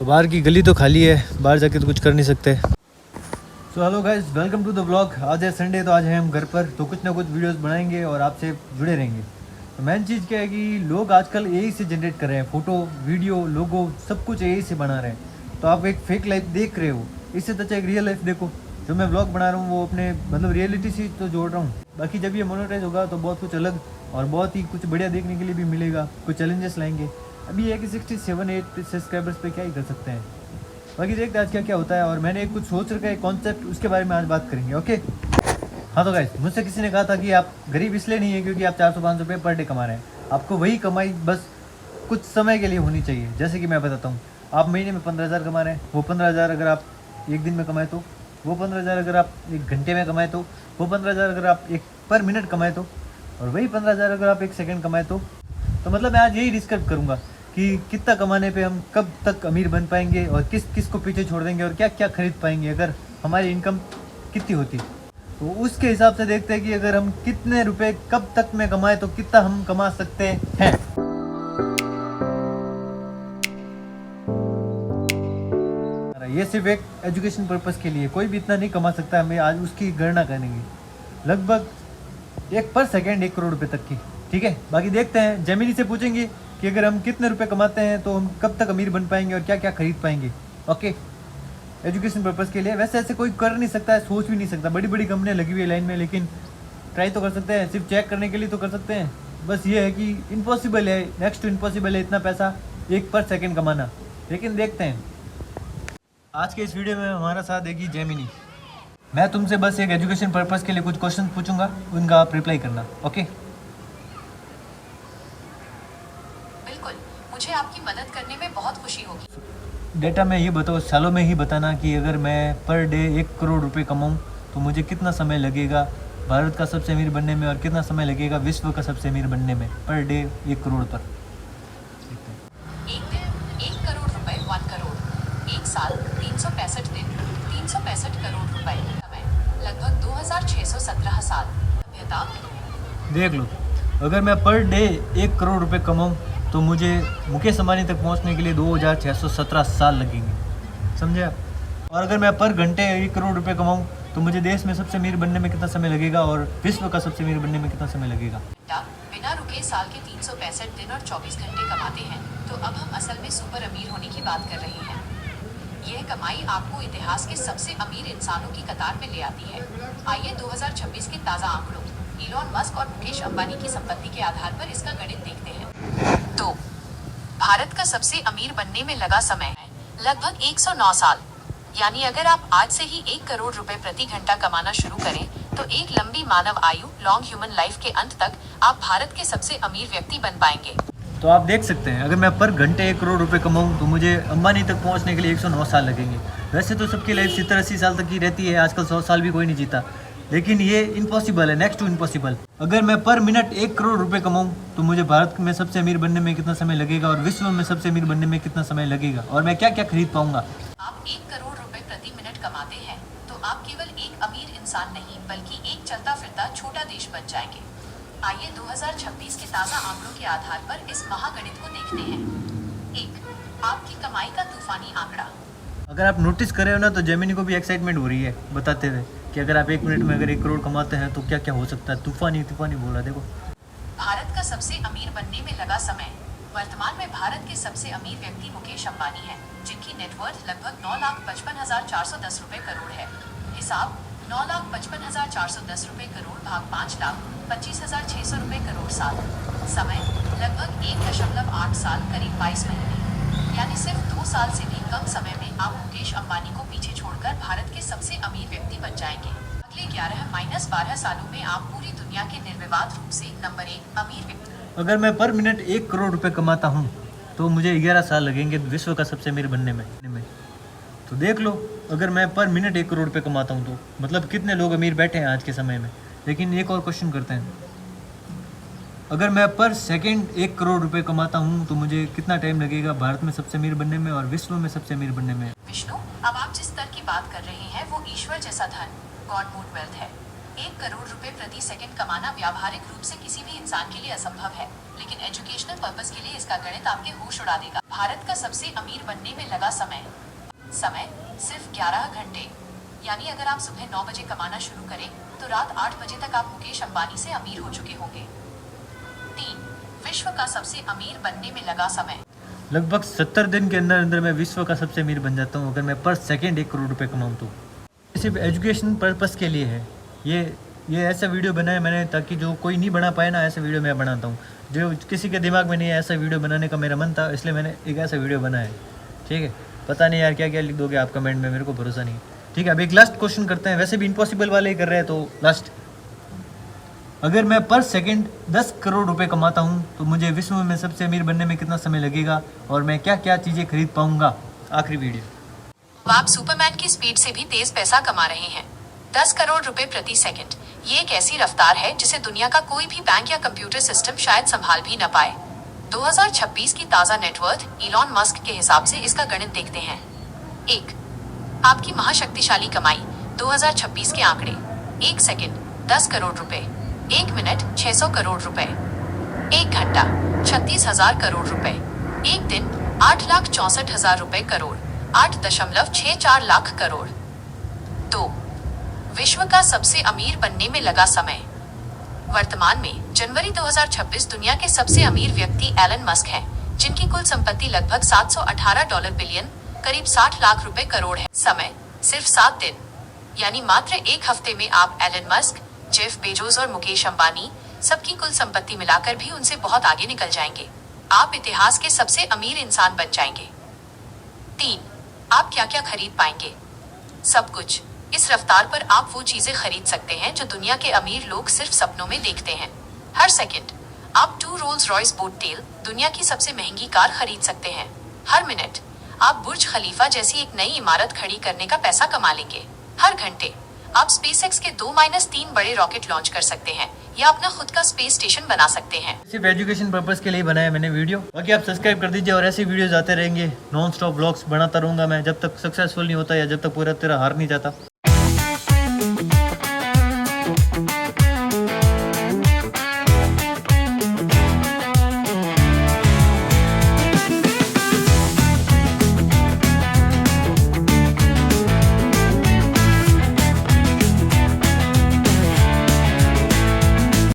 तो बाहर की गली तो खाली है, बाहर जाके तो कुछ कर नहीं सकते। So hello guys, welcome to the blog. आज है संडे, तो आज है हम घर पर, तो कुछ ना कुछ वीडियोस बनाएंगे और आपसे जुड़े रहेंगे। तो मेन चीज़ क्या है कि लोग आजकल एआई से जनरेट कर रहे हैं, फ़ोटो, वीडियो, लोगो, सब कुछ एआई से बना रहे हैं। तो आप एक फेक लाइफ देख रहे हो, इससे तो अच्छा एक रियल लाइफ देखो। जो मैं ब्लॉग बना रहा हूँ वो अपने मतलब रियलिटी से तो जोड़ रहा हूँ। बाकी जब ये मोनेटाइज होगा तो बहुत कुछ अलग और बहुत ही कुछ बढ़िया देखने के लिए भी मिलेगा। कुछ चैलेंजेस लाएंगे। अभी ये कि 67-8 सब्सक्राइबर्स पे क्या ही कर सकते हैं। बाकी देखते हैं आज क्या क्या होता है। और मैंने एक कुछ सोच रखा है कॉन्सेप्ट, उसके बारे में आज बात करेंगे। ओके। हाँ तो गाइस, मुझसे किसी ने कहा था कि आप गरीब इसलिए नहीं है क्योंकि आप 400-500 रुपये पर डे कमा रहे हैं। आपको वही कमाई बस कुछ समय के लिए होनी चाहिए। जैसे कि मैं बताता हूँ, आप महीने में 15,000 कमा रहे हैं, वो 15,000 अगर आप एक दिन में कमाए तो, वो 15,000 अगर आप एक घंटे में कमाए तो, वो 15,000 अगर आप एक पर मिनट कमाए तो, और वही 15,000 अगर आप एक सेकंड कमाए तो मतलब मैं आज यही डिस्कस करूँगा कि कितना कमाने पे हम कब तक अमीर बन पाएंगे और किस किस को पीछे छोड़ देंगे और क्या क्या खरीद पाएंगे अगर हमारी इनकम कितनी होती। तो उसके हिसाब से देखते हैं कि अगर हम कितने रुपए कब तक में कमाए तो कितना हम कमा सकते हैं। ये सिर्फ एक एजुकेशन पर्पस के लिए, कोई भी इतना नहीं कमा सकता। हमें आज उसकी गणना करेंगे लगभग एक पर सेकेंड 1 करोड़ रुपए तक की। ठीक है, बाकी देखते हैं। जेमिनी से पूछेंगे कि अगर हम कितने रुपए कमाते हैं तो हम कब तक अमीर बन पाएंगे और क्या क्या खरीद पाएंगे। ओके, एजुकेशन पर्पस के लिए। वैसे ऐसे कोई कर नहीं सकता है, सोच भी नहीं सकता। बड़ी बड़ी कंपनियां लगी हुई है लाइन में, लेकिन ट्राई तो कर सकते हैं। सिर्फ चेक करने के लिए तो कर सकते हैं। बस ये है कि इम्पॉसिबल है, नेक्स्ट टू इम्पॉसिबल है इतना पैसा 1 पर सेकेंड कमाना। लेकिन देखते हैं। आज के इस वीडियो में हमारा साथ देगी जेमिनी। मैं तुमसे बस एक एजुकेशन पर्पस के लिए कुछ क्वेश्चन पूछूंगा, उनका आप रिप्लाई करना। ओके। बिल्कुल, मुझे आपकी मदद करने में बहुत खुशी होगी। डेटा में ये बताओ, सालों में ही बताना कि अगर मैं पर डे 1 करोड़ रुपए कमाऊँ तो मुझे कितना समय लगेगा भारत का सबसे अमीर बनने में और कितना समय लगेगा विश्व का सबसे अमीर बनने में पर डे 1 करोड़ पर। एक दिन 1 करोड़ रुपए, 1 करोड़। एक साल 365 दिन, 365 करोड़ रुपए। समय लगभग 2617 साल। सभ्यता देख लो, अगर मैं पर डे 1 करोड़ रुपए कमाऊँ तो मुझे मुकेश अंबानी तक पहुंचने के लिए 2617 साल लगेंगे। समझे आप? और अगर मैं पर घंटे 1 करोड़ रुपए कमाऊं तो मुझे देश में सबसे अमीर बनने में कितना समय लगेगा और विश्व का सबसे अमीर बनने में कितना समय लगेगा। बिना रुके साल के 365 दिन और 24 घंटे कमाते हैं, तो अब हम असल में सुपर अमीर होने की बात कर रहे हैं। यह कमाई आपको इतिहास के सबसे अमीर इंसानों की कतार में ले आती है। आइए 2026 के ताज़ा आंकड़ों, इलॉन मस्क और मुकेश अंबानी की संपत्ति के आधार पर इसका गणित देखते हैं। तो भारत का सबसे अमीर बनने में लगा समय है लगभग 109 साल। यानी अगर आप आज से ही 1 करोड़ रुपए प्रति घंटा कमाना शुरू करें तो एक लंबी मानव आयु, लॉन्ग ह्यूमन लाइफ के अंत तक आप भारत के सबसे अमीर व्यक्ति बन पाएंगे। तो आप देख सकते हैं, अगर मैं पर घंटे 1 करोड़ रुपए कमाऊं तो मुझे अंबानी तक पहुंचने के लिए 109 साल लगेंगे। वैसे तो सबकी लाइफ 70-80 साल तक की रहती है, आजकल 100 साल भी कोई नहीं जीता। लेकिन ये इम्पॉसिबल है, नेक्स्ट टू इम्पॉसिबल। अगर मैं पर मिनट 1 करोड़ रुपए कमाऊं तो मुझे भारत में सबसे अमीर बनने में कितना समय लगेगा और विश्व में सबसे अमीर बनने में कितना समय लगेगा और मैं क्या क्या खरीद पाऊंगा। आप 1 करोड़ रुपए प्रति मिनट कमाते हैं तो आप केवल एक अमीर इंसान नहीं बल्कि एक चलता फिरता छोटा देश बन जाएंगे। आइए 2026 के ताज़ा आंकड़ों के आधार पर इस महागणित को देखते हैं। 1, आपकी कमाई का तूफानी आंकड़ा। अगर आप नोटिस कर रहे हो ना, तो जेमिनी को भी एक्साइटमेंट हो रही है बताते हुए कि अगर आप 1 मिनट में अगर 1 करोड़ कमाते हैं तो क्या क्या हो सकता है। तूफानी तूफानी बोला। देखो, भारत का सबसे अमीर बनने में लगा समय। वर्तमान में भारत के सबसे अमीर व्यक्ति मुकेश अंबानी हैं, जिनकी नेटवर्थ लगभग 9,55,410 रुपए करोड़ है। हिसाब 9,55,410 रुपए करोड़ भाग 5,25,600 रुपए करोड़ साल। समय लगभग 1.8 साल, करीब 22 महीने। यानी सिर्फ 2 साल से भी कम समय में आप मुकेश अंबानी को पीछे छोड़कर भारत के सबसे अमीर व्यक्ति बन जाएंगे। अगले 11-12 सालों में आप पूरी दुनिया के निर्विवाद रूप से नंबर 1 अमीर व्यक्ति। अगर मैं पर मिनट 1 करोड़ रुपए कमाता हूँ तो मुझे 11 साल लगेंगे विश्व का सबसे अमीर बनने में। तो देख लो, अगर मैं पर मिनट 1 करोड़ रुपए कमाता हूँ तो मतलब कितने लोग अमीर बैठे हैं आज के समय में। लेकिन एक और क्वेश्चन करते हैं, अगर मैं पर सेकंड 1 करोड़ रुपए कमाता हूँ तो मुझे कितना टाइम लगेगा भारत में सबसे अमीर बनने में और विश्व में सबसे अमीर बनने में। विष्णु, अब आप जिस स्तर की बात कर रहे हैं वो ईश्वर जैसा धन, गॉड मोड वेल्थ है। 1 करोड़ रुपए प्रति सेकंड कमाना व्यावहारिक रूप से किसी भी इंसान के लिए असंभव है, लेकिन एजुकेशनल पर्पस के लिए इसका गणित आपके होश उड़ा देगा। भारत का सबसे अमीर बनने में लगा समय सिर्फ 11 घंटे। यानी अगर आप सुबह 9 बजे कमाना शुरू करें तो रात 8 बजे तक आप मुकेश अंबानी से अमीर हो चुके होंगे। 3. विश्व का सबसे अमीर बनने में लगा समय। लगभग 70 दिन के अंदर अंदर मैं विश्व का सबसे अमीर बन जाता हूँ अगर मैं पर सेकंड 1 करोड़ रुपए कमाऊँ तो। सिर्फ एजुकेशन पर्पस के लिए है ये ऐसा वीडियो बनाया मैंने ताकि जो कोई नहीं बना पाए ना, ऐसा वीडियो मैं बनाता हूँ। जो किसी के दिमाग में नहीं है ऐसा वीडियो बनाने का मेरा मन था, इसलिए मैंने एक ऐसा वीडियो बनाया। ठीक है, पता नहीं यार क्या क्या लिख दोगे आप कमेंट में, मेरे को भरोसा नहीं। ठीक है, अब एक लास्ट क्वेश्चन करते हैं। वैसे भी इम्पॉसिबल वाले ही कर रहे हैं तो लास्ट, अगर मैं पर सेकंड 10 करोड़ रुपए कमाता हूँ तो मुझे विश्व में सबसे अमीर बनने में कितना समय लगेगा और मैं क्या क्या चीज़ें खरीद पाऊंगा। आखिरी वीडियो। आप सुपरमैन की स्पीड से भी तेज पैसा कमा रहे हैं। 10 करोड़ रुपए प्रति सेकंड, ये एक ऐसी रफ्तार है जिसे दुनिया का कोई भी बैंक या कंप्यूटर सिस्टम शायद संभाल भी न पाए। 2026 की ताज़ा नेटवर्थ इलॉन मस्क के हिसाब से इसका गणित देखते हैं। 1. आपकी महाशक्तिशाली कमाई 2026 के आंकड़े। 1 सेकंड 10 करोड़ रुपए, 1 मिनट 600 करोड़ रुपए, 1 घंटा 36,000 करोड़ रुपए, 1 दिन 8,64,000 रुपए करोड़, 8.64 लाख करोड़। 2. विश्व का सबसे अमीर बनने में लगा समय। वर्तमान में जनवरी 2026 दुनिया के सबसे अमीर व्यक्ति एलन मस्क हैं, जिनकी कुल संपत्ति लगभग $718 बिलियन करीब 60 लाख रुपए करोड़ है। समय सिर्फ 7 दिन, यानी मात्र 1 हफ्ते में आप एलन मस्क, जेफ बेजोस और मुकेश अंबानी सबकी कुल संपत्ति मिलाकर भी उनसे बहुत आगे निकल जाएंगे। आप इतिहास के सबसे अमीर इंसान बन जाएंगे। 3. आप क्या क्या खरीद पाएंगे? सब कुछ। इस रफ्तार पर आप वो चीजें खरीद सकते हैं जो दुनिया के अमीर लोग सिर्फ सपनों में देखते हैं। हर सेकंड आप 2 रोल्स रॉयस बोट टेल, दुनिया की सबसे महंगी कार खरीद सकते हैं। हर मिनट आप बुर्ज खलीफा जैसी एक नई इमारत खड़ी करने का पैसा कमा लेंगे। हर घंटे आप स्पेसएक्स के 2-3 बड़े रॉकेट लॉन्च कर सकते हैं या अपना खुद का स्पेस स्टेशन बना सकते हैं। सिर्फ एजुकेशन पर्पस के लिए बनाया मैंने वीडियो। बाकी आप सब्सक्राइब कर दीजिए और ऐसे वीडियोस आते रहेंगे। नॉन स्टॉप ब्लॉग्स बनाता रहूँगा मैं जब तक सक्सेसफुल नहीं होता या जब तक पूरा तरह हार नहीं जाता।